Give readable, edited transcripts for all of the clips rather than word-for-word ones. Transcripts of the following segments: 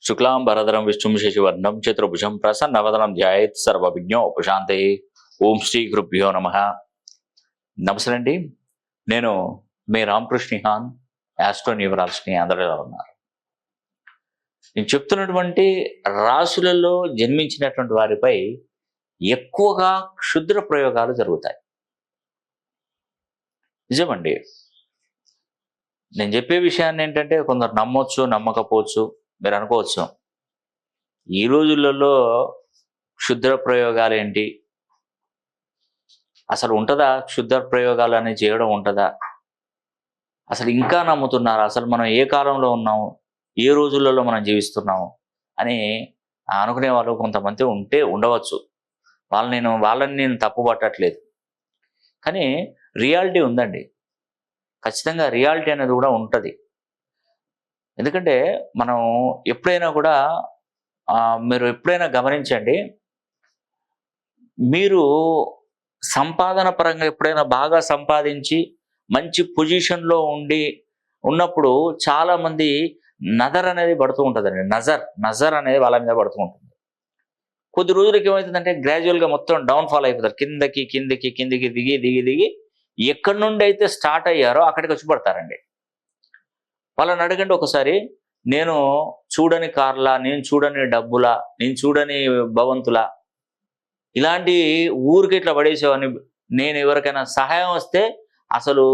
శుక్లాంబరధరం విష్ణుం శశివర్ణం చతుర్భుజం ప్రసన్నవదనం ధ్యాయేత్ సర్వవిజ్ఞోపశాంతయే. ఓం శ్రీ గురుభ్యో నమః. నమస్తే అండి. నేను మీ రామకృష్ణిహాన్, యాస్ట్రో న్యూమరాలజీని అందరిలో ఉన్నారు. నేను చెప్తున్నటువంటి రాశులలో జన్మించినటువంటి వారిపై ఎక్కువగా క్షుద్ర ప్రయోగాలు జరుగుతాయి. నిజమండి. నేను చెప్పే విషయాన్ని ఏంటంటే కొందరు నమ్మొచ్చు, నమ్మకపోవచ్చు. మీరు అనుకోవచ్చు, ఈ రోజులలో క్షుద్ర ప్రయోగాలు ఏంటి, అసలు ఉంటుందా క్షుద్ర ప్రయోగాలు అనేది చేయడం ఉంటుందా, అసలు ఇంకా నమ్ముతున్నారు, అసలు మనం ఏ కాలంలో ఉన్నాము, ఏ రోజులలో మనం జీవిస్తున్నాము అని అనుకునే వాళ్ళు కొంతమంది ఉండవచ్చు. వాళ్ళని నేను తప్పు పట్టట్లేదు. కానీ రియాలిటీ ఉందండి. ఖచ్చితంగా రియాలిటీ అనేది కూడా ఉంటుంది. ఎందుకంటే మనం ఎప్పుడైనా కూడా మీరు ఎప్పుడైనా గమనించండి, మీరు సంపాదన పరంగా ఎప్పుడైనా బాగా సంపాదించి మంచి పొజిషన్లో ఉన్నప్పుడు చాలామంది నజర్ అనేది పడుతూ ఉంటుందండి. నజర్ అనేది వాళ్ళ మీద పడుతూ ఉంటుంది. కొద్ది రోజులకి ఏమవుతుందంటే గ్రాడ్యువల్గా మొత్తం డౌన్ఫాల్ అయిపోతారు. కిందికి దిగి ఎక్కడి నుండి అయితే స్టార్ట్ అయ్యారో అక్కడికి వచ్చి పడతారండి. వాళ్ళని అడగండి ఒకసారి, నేను చూడని కార్లా, నేను చూడని డబ్బులా, నేను చూడని భవంతులా, ఇలాంటి ఊరికి ఇట్లా పడేసేవాడిని, నేను ఎవరికైనా సహాయం వస్తే అసలు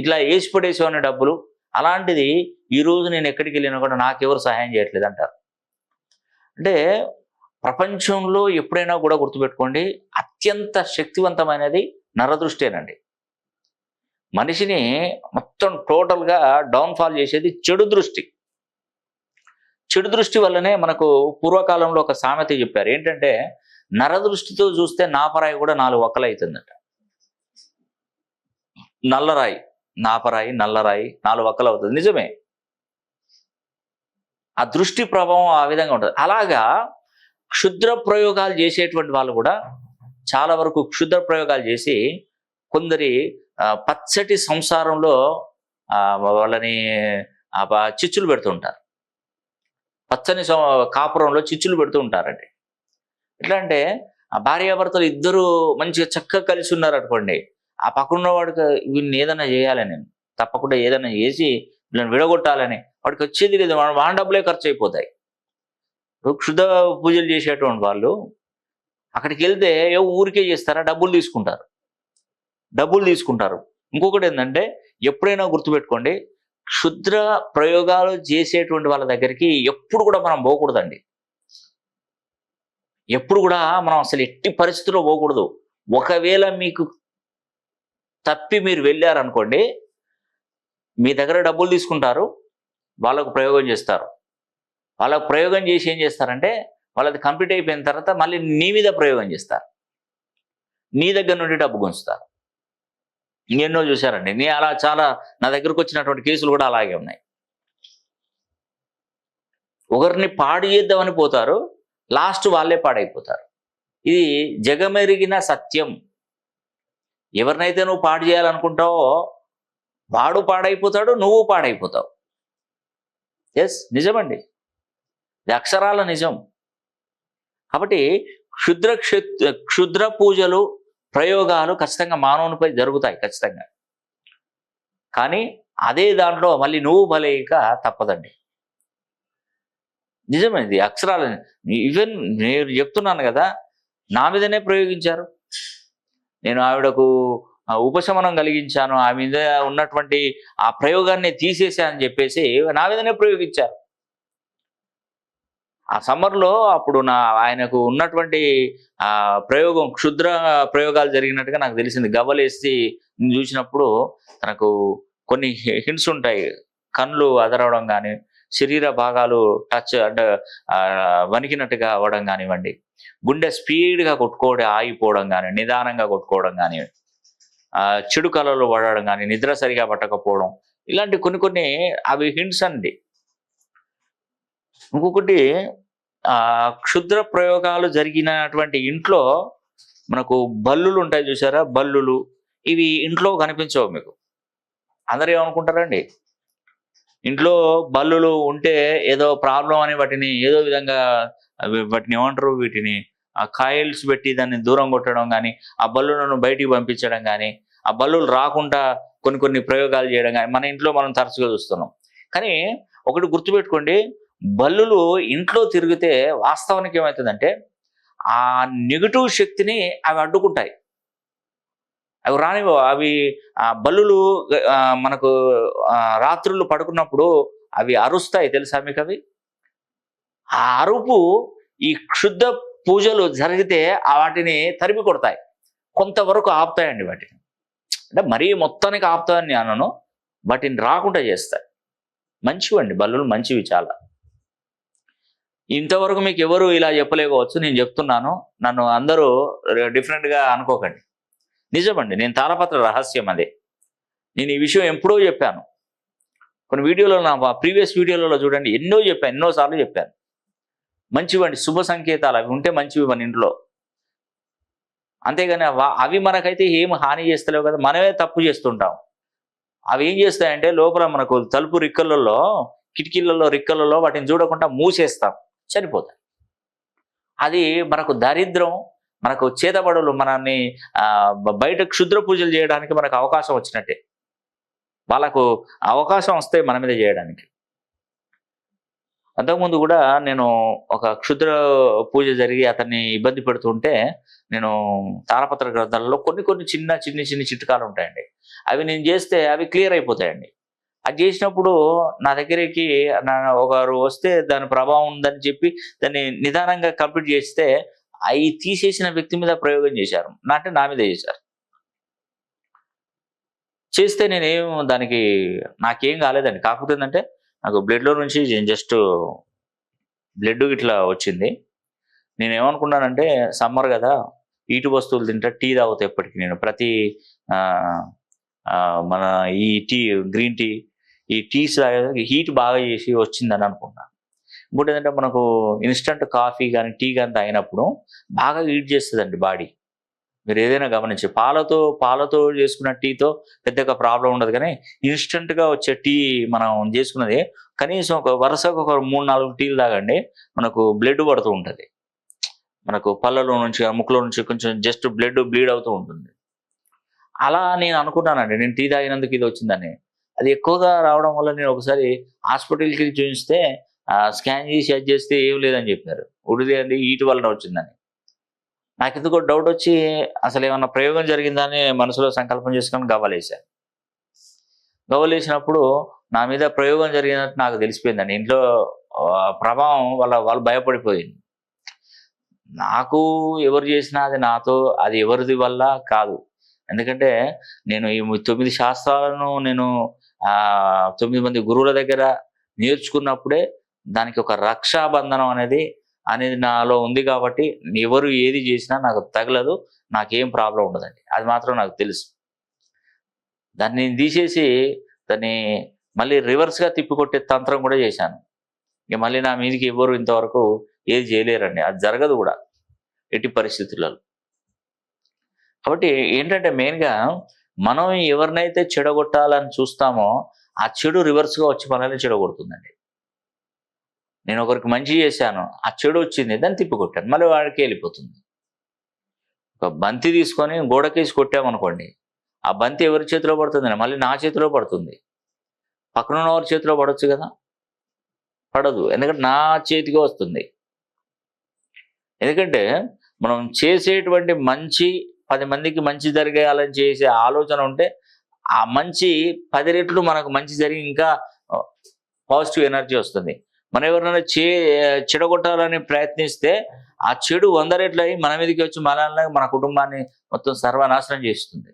ఇట్లా వేసి పడేసేవాడిని డబ్బులు, అలాంటిది ఈరోజు నేను ఎక్కడికి వెళ్ళినా కూడా నాకెవరు సహాయం చేయట్లేదు అంటారు. అంటే ప్రపంచంలో ఎప్పుడైనా కూడా గుర్తుపెట్టుకోండి, అత్యంత శక్తివంతమైనది నరదృష్టేనండి. మనిషిని మొత్తం టోటల్గా డౌన్ఫాల్ చేసేది చెడు దృష్టి. చెడు దృష్టి వల్లనే మనకు పూర్వకాలంలో ఒక సామెత చెప్పారు. ఏంటంటే, నరదృష్టితో చూస్తే నాపరాయి కూడా 4 వక్కలు అవుతుందట. నల్లరాయి, నాపరాయి, నల్లరాయి 4 వక్కలు అవుతుంది. నిజమే, ఆ దృష్టి ప్రభావం ఆ విధంగా ఉంటుంది. అలాగా క్షుద్ర ప్రయోగాలు చేసేటువంటి వాళ్ళు కూడా చాలా వరకు క్షుద్ర ప్రయోగాలు చేసి కొందరి పచ్చటి సంసారంలో వాళ్ళని చిచ్చులు పెడుతూ ఉంటారు. పచ్చని కాపురంలో చిచ్చులు పెడుతూ ఉంటారండి. ఎట్లా అంటే, ఆ భార్యాభర్తలు ఇద్దరు మంచిగా చక్కగా కలిసి ఉన్నారు అనుకోండి, ఆ పక్కన వాడికి వీళ్ళని ఏదైనా చేయాలని, నేను తప్పకుండా ఏదైనా చేసి వీళ్ళని విడగొట్టాలని వాడికి వచ్చేది లేదు. వాడి డబ్బులే ఖర్చు అయిపోతాయి. క్షుద్ర పూజలు చేసేటువంటి వాళ్ళు అక్కడికి వెళ్తే ఊరికే చేస్తారా, డబ్బులు తీసుకుంటారు. ఇంకొకటి ఏంటంటే, ఎప్పుడైనా గుర్తుపెట్టుకోండి, క్షుద్ర ప్రయోగాలు చేసేటువంటి వాళ్ళ దగ్గరికి ఎప్పుడు కూడా మనం పోకూడదండి. ఎప్పుడు కూడా మనం అసలు ఎట్టి పరిస్థితుల్లో పోకూడదు. ఒకవేళ మీకు తప్పి మీరు వెళ్ళారనుకోండి, మీ దగ్గర డబ్బులు తీసుకుంటారు, వాళ్ళకు ప్రయోగం చేస్తారు. వాళ్ళకు ప్రయోగం చేసి ఏం చేస్తారంటే, వాళ్ళది కంప్లీట్ అయిపోయిన తర్వాత మళ్ళీ నీ మీద ప్రయోగం చేస్తారు, నీ దగ్గర నుండి డబ్బు గుంచుతారు. ఎన్నో చూశారండి. అలా చాలా నా దగ్గరకు వచ్చినటువంటి కేసులు కూడా అలాగే ఉన్నాయి. ఒకరిని పాడు చేద్దామని పోతారు, లాస్ట్ వాళ్ళే పాడైపోతారు. ఇది జగమెరిగిన సత్యం. ఎవరినైతే నువ్వు పాడు చేయాలనుకుంటావో వాడు పాడైపోతాడు, నువ్వు పాడైపోతావు. ఎస్, నిజమండి, ఇది అక్షరాల నిజం. కాబట్టి క్షుద్ర పూజలు, ప్రయోగాలు ఖచ్చితంగా మానవునిపై జరుగుతాయి ఖచ్చితంగా. కానీ అదే దాంట్లో మళ్ళీ నువ్వు బలైక తప్పదండి. నిజమైనది, అక్షరాలు. ఈవెన్ నేను చెప్తున్నాను కదా, నా మీదనే ప్రయోగించారు. నేను ఆవిడకు ఉపశమనం కలిగించాను, ఆమె మీద ఉన్నటువంటి ఆ ప్రయోగాన్ని తీసేసానని చెప్పేసి నా మీదనే ప్రయోగించారు. ఆ సమ్మర్లో అప్పుడు ఆయనకు ఉన్నటువంటి ప్రయోగం, క్షుద్ర ప్రయోగాలు జరిగినట్టుగా నాకు తెలిసింది. గవ్వలేసి చూసినప్పుడు తనకు కొన్ని హింట్స్ ఉంటాయి. కళ్ళు అదరవడం కానీ, శరీర భాగాలు టచ్ అంటే వణికినట్టుగా అవ్వడం కానివ్వండి, గుండె స్పీడ్గా కొట్టుకోవడం ఆగిపోవడం కానీ, నిదానంగా కొట్టుకోవడం కానీ, చెడు కళలు పడడం కానీ, నిద్ర సరిగా పట్టకపోవడం, ఇలాంటి కొన్ని అవి హింట్స్ అండి. ఇంకొకటి, క్షుద్ర ప్రయోగాలు జరిగినటువంటి ఇంట్లో మనకు బల్లులు ఉంటాయి చూసారా, బల్లులు, ఇవి ఇంట్లో కనిపించవు మీకు. అందరూ ఏమనుకుంటారండి, ఇంట్లో బల్లులు ఉంటే ఏదో ప్రాబ్లం అని వాటిని ఏదో విధంగా వాటిని ఏమంటారు, వీటిని ఆ కాయిల్స్ పెట్టి దాన్ని దూరం కొట్టడం కానీ, ఆ బల్లులను బయటికి పంపించడం కానీ, ఆ బల్లులు రాకుండా కొన్ని కొన్ని ప్రయోగాలు చేయడం కానీ మన ఇంట్లో మనం తరచుగా చూస్తున్నాం. కానీ ఒకటి గుర్తుపెట్టుకోండి, బల్లులు ఇంట్లో తిరిగితే వాస్తవానికి ఏమవుతుందంటే ఆ నెగటివ్ శక్తిని అవి అడ్డుకుంటాయి. అవి రానివ్వవు. అవి బల్లులు మనకు రాత్రులు పడుకున్నప్పుడు అవి అరుస్తాయి, తెలుసా మీకు అవి? ఆ అరుపు ఈ క్షుద్ర పూజలు జరిగితే వాటిని తరిమి కొడతాయి, కొంతవరకు ఆపుతాయండి వాటిని. అంటే మరీ మొత్తానికి ఆపుతాయని నేను అనను, వాటిని రాకుండా చేస్తాయి. మంచివండి బల్లులు, మంచివి చాలా. ఇంతవరకు మీకు ఎవరు ఇలా చెప్పలేకపోవచ్చు, నేను చెప్తున్నాను. నన్ను అందరూ డిఫరెంట్గా అనుకోకండి. నిజమండి, నేను తాళపత్ర రహస్యం అదే. నేను ఈ విషయం ఎప్పుడో చెప్పాను, కొన్ని వీడియోలో, నా ప్రీవియస్ వీడియోలలో చూడండి, ఎన్నోసార్లు చెప్పాను. మంచివండి, శుభ సంకేతాలు అవి ఉంటే మంచివి మన ఇంట్లో. అంతేగాని అవి మనకైతే ఏం హాని చేస్తలేవు కదా, మనమే తప్పు చేస్తుంటాం. అవి ఏం చేస్తాయంటే లోపల మనకు తలుపు రిక్కలలో, కిటికీలలో రిక్కలలో వాటిని చూడకుండా మూసేస్తాం, చనిపోతాయి. అది మనకు దరిద్రం, మనకు చేతబడులు, మనల్ని బయట క్షుద్ర పూజలు చేయడానికి మనకు అవకాశం వచ్చినట్టే. వాళ్ళకు అవకాశం వస్తే మన మీద చేయడానికి. అంతకుముందు కూడా నేను ఒక క్షుద్ర పూజ జరిగి అతన్ని ఇబ్బంది పెడుతుంటే, నేను తాళపత్ర గ్రంథాలలో కొన్ని చిన్ని చిట్కాలు ఉంటాయండి. అవి నేను చేస్తే అవి క్లియర్ అయిపోతాయండి. అది చేసినప్పుడు నా దగ్గరికి ఒకరు వస్తే దాని ప్రభావం ఉందని చెప్పి దాన్ని నిదానంగా కంప్లీట్ చేస్తే అవి తీసేసిన వ్యక్తి మీద ప్రయోగం చేశారు, అంటే నా మీద చేశారు. చేస్తే నాకేం కాలేదండి. కాకపోతే ఏంటంటే నాకు బ్లడ్లో నుంచి జస్ట్ బ్లడ్ ఇట్లా వచ్చింది. నేనేమనుకున్నానంటే సమ్మర్ కదా, ఈటు వస్తువులు తింటా, టీ తాగుతా ఎప్పటికీ నేను. ప్రతి మన ఈ గ్రీన్ టీ, ఈ టీస్ హీట్ బాగా చేసి వచ్చిందని అనుకున్నాను. ఇంకోటి ఏంటంటే మనకు ఇన్స్టంట్ కాఫీ కానీ టీ కానీ తాగినప్పుడు బాగా హీట్ చేస్తుందండి బాడీ. మీరు ఏదైనా గమనించి, పాలతో చేసుకున్న టీతో పెద్దగా ప్రాబ్లం ఉండదు, కానీ ఇన్స్టంట్గా వచ్చే టీ మనం చేసుకున్నది కనీసం వరుసగా ఒక 3-4 టీలు తాగండి, మనకు బ్లడ్ పడుతూ ఉంటుంది. మనకు పళ్ళలో నుంచి ముక్కులో నుంచి కొంచెం జస్ట్ బ్లీడ్ అవుతూ ఉంటుంది. అలా నేను అనుకున్నానండి, నేను టీ తాగినందుకు ఇది వచ్చిందని. అది ఎక్కువగా రావడం వల్ల నేను ఒకసారి హాస్పిటల్కి చూపిస్తే స్కాన్ చేసి అది చేస్తే ఏం లేదని చెప్పారు. ఉడిదేంది హీట్ వలన వచ్చిందని. నాకు ఎందుకో డౌట్ వచ్చి అసలు ఏమన్నా ప్రయోగం జరిగిందని మనసులో సంకల్పం చేసుకొని గవ్వలేసాను. గవ్వలేసినప్పుడు నా మీద ప్రయోగం జరిగినట్టు నాకు తెలిసిపోయిందండి. ఇంట్లో ప్రభావం వాళ్ళు భయపడిపోయింది. నాకు ఎవరు చేసినా అది ఎవరిది వల్ల కాదు. ఎందుకంటే నేను ఈ 9 శాస్త్రాలను నేను 9 మంది గురువుల దగ్గర నేర్చుకున్నప్పుడే దానికి ఒక రక్షాబంధనం అనేది నాలో ఉంది. కాబట్టి ఎవరు ఏది చేసినా నాకు తగలదు, నాకేం ప్రాబ్లం ఉండదండి. అది మాత్రం నాకు తెలుసు. దాన్ని నేను తీసేసి దాన్ని మళ్ళీ రివర్స్గా తిప్పికొట్టే తంత్రం కూడా చేశాను. ఇక మళ్ళీ నా మీదకి ఎవరు ఇంతవరకు ఏది చేయలేరండి, అది జరగదు కూడా ఎట్టి పరిస్థితులలో. కాబట్టి ఏంటంటే మెయిన్గా మనం ఎవరినైతే చెడగొట్టాలని చూస్తామో ఆ చెడు రివర్స్గా వచ్చి మనల్ని చెడగొడుతుందండి. నేను ఒకరికి మంచి చేశాను, ఆ చెడు వచ్చింది, దాన్ని తిప్పికొట్టాను, మళ్ళీ వాడికి వెళ్ళిపోతుంది. ఒక బంతి తీసుకొని గోడకేసి కొట్టామనుకోండి, ఆ బంతి ఎవరి చేతిలో పడుతుంది? మళ్ళీ నా చేతిలో పడుతుంది. పక్కన వారి చేతిలో పడవచ్చు కదా, పడదు. ఎందుకంటే నా చేతికి వస్తుంది. ఎందుకంటే మనం చేసేటువంటి మంచి 10 మందికి మంచి జరిగేయాలని చేసే ఆలోచన ఉంటే ఆ మంచి 10 రెట్లు మనకు మంచి జరిగి ఇంకా పాజిటివ్ ఎనర్జీ వస్తుంది. మనం ఎవరైనా చెడగొట్టాలని ప్రయత్నిస్తే ఆ చెడు 100 రెట్లు అయ్యి మన మీదకి వచ్చి మన కుటుంబాన్ని మొత్తం సర్వనాశనం చేస్తుంది.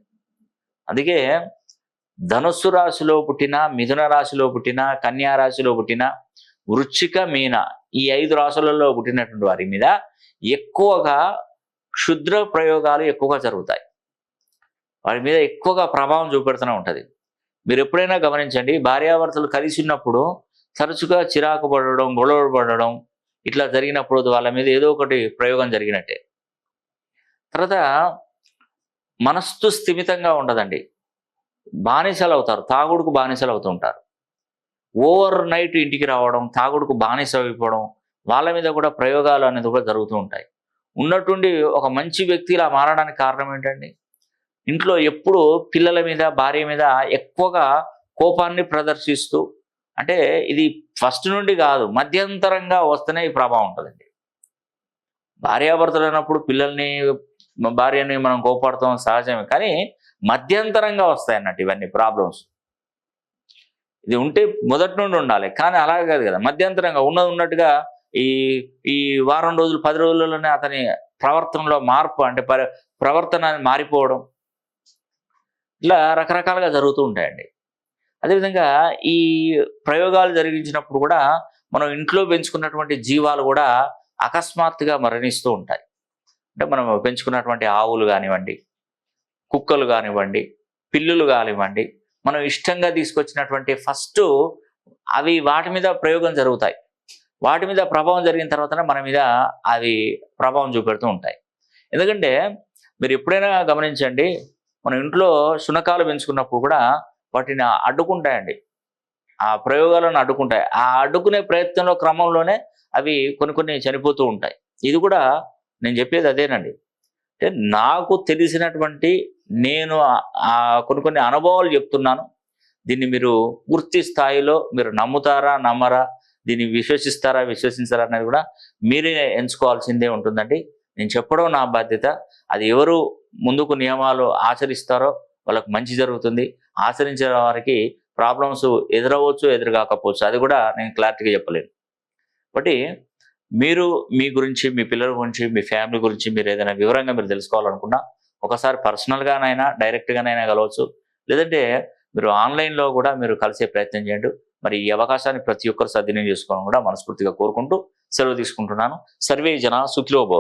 అందుకే ధనుస్సు రాశిలో పుట్టిన, మిథున రాశిలో పుట్టిన, కన్యా రాశిలో పుట్టిన, వృశ్చిక, మీన ఈ 5 రాశులలో పుట్టినటువంటి వారి మీద ఎక్కువగా క్షుద్ర ప్రయోగాలు ఎక్కువగా జరుగుతాయి. వారి మీద ఎక్కువగా ప్రభావం చూపెడుతూనే ఉంటుంది. మీరు ఎప్పుడైనా గమనించండి, భార్యాభర్తలు కలిసి ఉన్నప్పుడు తరచుగా చిరాకు పడడం, గొడవ పడడం ఇట్లా జరిగినప్పుడు వాళ్ళ మీద ఏదో ఒకటి ప్రయోగం జరిగినట్టే. తర్వాత మనస్సు స్థిమితంగా ఉండదండి, బానిసలు అవుతారు, తాగుడుకు బానిసలు అవుతుంటారు. ఓవర్ నైట్ ఇంటికి రావడం, తాగుడుకు బానిస అయిపోవడం, వాళ్ళ మీద కూడా ప్రయోగాలు అనేది కూడా జరుగుతూ ఉంటాయి. ఉన్నట్టుండి ఒక మంచి వ్యక్తి ఇలా మారడానికి కారణం ఏంటండి? ఇంట్లో ఎప్పుడు పిల్లల మీద, భార్య మీద ఎక్కువగా కోపాన్ని ప్రదర్శిస్తూ, అంటే ఇది ఫస్ట్ నుండి కాదు, మధ్యంతరంగా వస్తేనే ఈ ప్రభావం ఉంటుందండి. భార్యాభర్తలు అయినప్పుడు పిల్లల్ని, భార్యని మనం కోపాడతాం సహజమే. కానీ మధ్యంతరంగా వస్తాయి అన్నట్టు ఇవన్నీ ప్రాబ్లమ్స్. ఇది ఉంటే మొదటి నుండి ఉండాలి. కానీ అలా కాదు కదా, మధ్యంతరంగా ఉన్నది ఉన్నట్టుగా ఈ ఈ వారం రోజులు, 10 రోజుల్లోనే అతని ప్రవర్తనలో మార్పు, అంటే ప్రవర్తన మారిపోవడం, ఇలా రకరకాలుగా జరుగుతూ ఉంటాయండి. అదేవిధంగా ఈ ప్రయోగాలు జరిగించినప్పుడు కూడా మనం ఇంట్లో పెంచుకున్నటువంటి జీవాలు కూడా అకస్మాత్తుగా మరణిస్తూ ఉంటాయి. అంటే మనం పెంచుకున్నటువంటి ఆవులు కానివ్వండి, కుక్కలు కానివ్వండి, పిల్లులు కానివ్వండి, మనం ఇష్టంగా తీసుకొచ్చినటువంటి ఫస్ట్ అవి వాటి మీద ప్రయోగం జరుగుతాయి. వాటి మీద ప్రభావం జరిగిన తర్వాతనే మన మీద అవి ప్రభావం చూపెడుతూ ఉంటాయి. ఎందుకంటే మీరు ఎప్పుడైనా గమనించండి, మన ఇంట్లో శునకాలు పెంచుకున్నప్పుడు కూడా వాటిని అడ్డుకుంటాయండి. ఆ ప్రయోగాలను అడ్డుకుంటాయి. ఆ అడ్డుకునే ప్రయత్నంలో క్రమంలోనే అవి కొన్ని చనిపోతూ ఉంటాయి. ఇది కూడా నేను చెప్పేది అదేనండి. అంటే నాకు తెలిసినటువంటి, నేను కొన్ని అనుభవాలు చెప్తున్నాను. దీన్ని మీరు పూర్తి స్థాయిలో మీరు నమ్ముతారా, నమ్మరా, దీన్ని విశ్వసిస్తారా, విశ్వసించారా అనేది కూడా మీరే ఎంచుకోవాల్సిందే ఉంటుందండి. నేను చెప్పడం నా బాధ్యత. అది ఎవరు ముందుకు నియమాలు ఆచరిస్తారో వాళ్ళకు మంచి జరుగుతుంది. ఆచరించే వారికి ప్రాబ్లమ్స్ ఎదురవ్వచ్చు, ఎదురుకాకపోవచ్చు. అది కూడా నేను క్లారిటీగా చెప్పలేను. కాబట్టి మీరు మీ గురించి, మీ పిల్లల గురించి, మీ ఫ్యామిలీ గురించి మీరు ఏదైనా వివరంగా మీరు తెలుసుకోవాలనుకున్నా ఒకసారి పర్సనల్గానైనా, డైరెక్ట్గానైనా కలవచ్చు. లేదంటే మీరు ఆన్లైన్లో కూడా మీరు కలిసే ప్రయత్నం చేయండి. మరి ఈ అవకాశాన్ని ప్రతి ఒక్కరు సద్వినియోగం చేసుకోవాలని కూడా మనస్ఫూర్తిగా కోరుకుంటూ సెలవు తీసుకుంటున్నాను. సర్వే జన సుఖినో భవంతు.